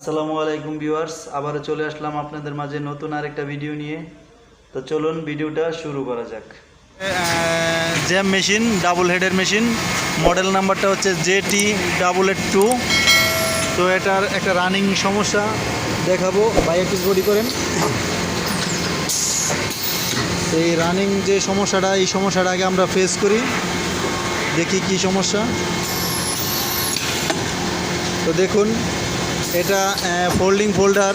আসসালামু আলাইকুম ভিউয়ার্স, আবারও চলে আসলাম আপনাদের মাঝে নতুন আরেকটা ভিডিও নিয়ে। তো চলুন ভিডিওটা শুরু করা যাক। জ্যাম মেশিন, ডাবল হেডের মেশিন, মডেল নাম্বারটা হচ্ছে JT882। তো এটার একটা রানিং সমস্যা দেখাবো। ভাই একটু বডি করেন। এই রানিং যে সমস্যাটা, এই সমস্যাটা আগে আমরা ফেস করি, দেখি কি সমস্যা। তো দেখুন, এটা ফোল্ডিং ফোল্ডার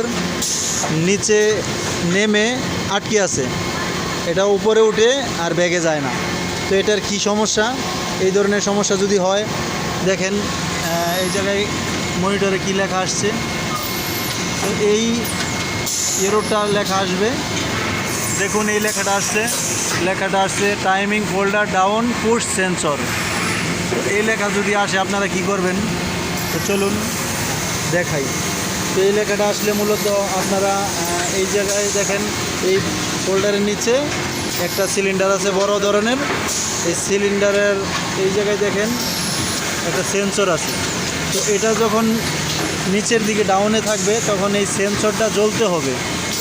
নিচে নেমে আটকে আছে, এটা উপরে উঠে আর ব্যাগে যায় না। তো এটার কি সমস্যা? এই ধরনের সমস্যা যদি হয়, দেখেন এই জায়গায় মনিটরে কি লেখা আসছে। তো এই এরোটা লেখা আসবে, দেখুন এই লেখাটা আসছে timing folder down push sensor. তো এই লেখা যদি আসে আপনারা কি করবেন? তো চলুন দেখাই। তো এই লেখাটা আসলে মূলত আপনারা এই জায়গায় দেখেন, এই ফোল্ডারের নিচে একটা সিলিন্ডার আছে বড় ধরনের। এই সিলিন্ডারের এই জায়গায় দেখেন একটা সেন্সর আছে। তো এটা যখন নিচের দিকে ডাউনে থাকবে তখন এই সেন্সরটা জ্বলতে হবে।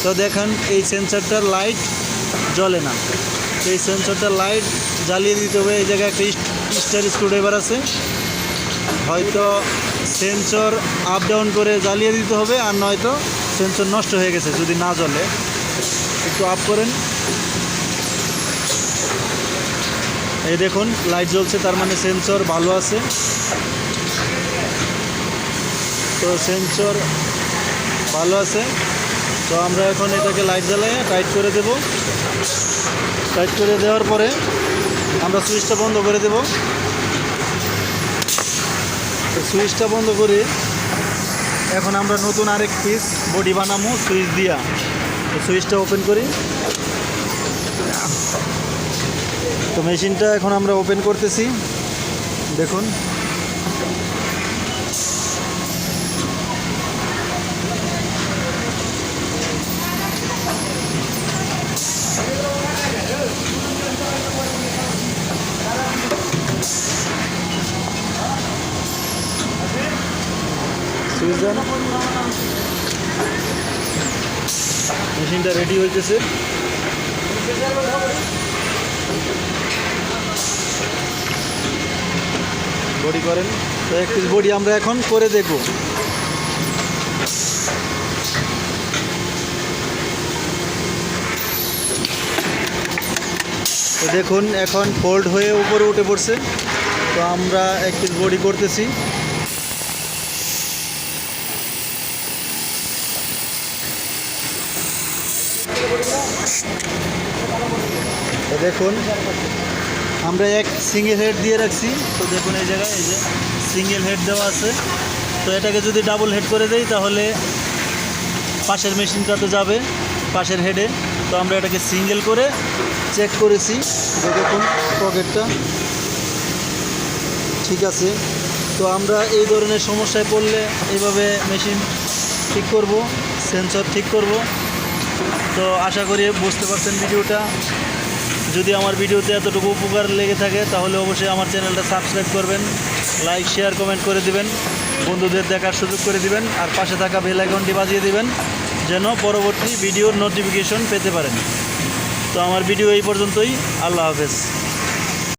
তো দেখেন এই সেন্সরটার লাইট জ্বলে না। তো এই সেন্সরটার লাইট জ্বালিয়ে দিতে হবে। এই জায়গায় একটা স্টার স্ক্রুড্রাইভার আছে, হয়তো সেন্সর আপ ডাউন করে জ্বালিয়ে দিতে হবে, আর নয়তো সেন্সর নষ্ট হয়ে গেছে যদি না জ্বলে। একটু আপ করেন, এই দেখুন লাইট জ্বলছে, তার মানে সেন্সর ভালো আছে। তো সেন্সর ভালো আছে। তো আমরা এখন এটাকে লাইট জ্বালিয়ে টাইট করে দেব। টাইট করে দেওয়ার পরে আমরা সুইচটা বন্ধ করে দেব। সুইচটা বন্ধ করে এখন আমরা নতুন আরেক পিস বডি বানাবো সুইচ দিয়া। সুইচটা ওপেন করি। তো মেশিনটা এখন আমরা ওপেন করতেছি, দেখুন। সুইচ দেন, মেশিনটা রেডি হইতেছে। বডি করেন। তো এক পিস বডি আমরা এখন করে দেখব। তো দেখুন এখন ফোল্ড হয়ে উপরে উঠে পড়ছে। তো আমরা এক পিস বডি করতেছি। তো দেখুন আমরা এক সিঙ্গেল হেড দিয়ে রাখছি। তো দেখুন এই জায়গায় এই যে সিঙ্গেল হেড দেওয়া আছে। তো এটাকে যদি ডাবল হেড করে দেই তাহলে পাশের মেশিনটাতে যাবে, পাশের হেডে। তো আমরা এটাকে সিঙ্গেল করে চেক করেছি। দেখুন পকেটটা ঠিক আছে। তো আমরা এই ধরনের সমস্যায় পড়লে এইভাবে মেশিন ঠিক করব, সেন্সর ঠিক করব। তো আশা করি বুঝতে পারছেন ভিডিওটা। যদি আমার ভিডিওতে এতটুকু উপকার লেগে থাকে তাহলে অবশ্যই আমার চ্যানেলটা সাবস্ক্রাইব করবেন, লাইক শেয়ার কমেন্ট করে দিবেন, বন্ধুদের দেখার সুযোগ করে দিবেন, আর পাশে থাকা বেল আইকনটি বাজিয়ে দিবেন যেন পরবর্তী ভিডিওর নোটিফিকেশন পেতে পারেন। তো আমার ভিডিও এই পর্যন্তই। আল্লাহ হাফেজ।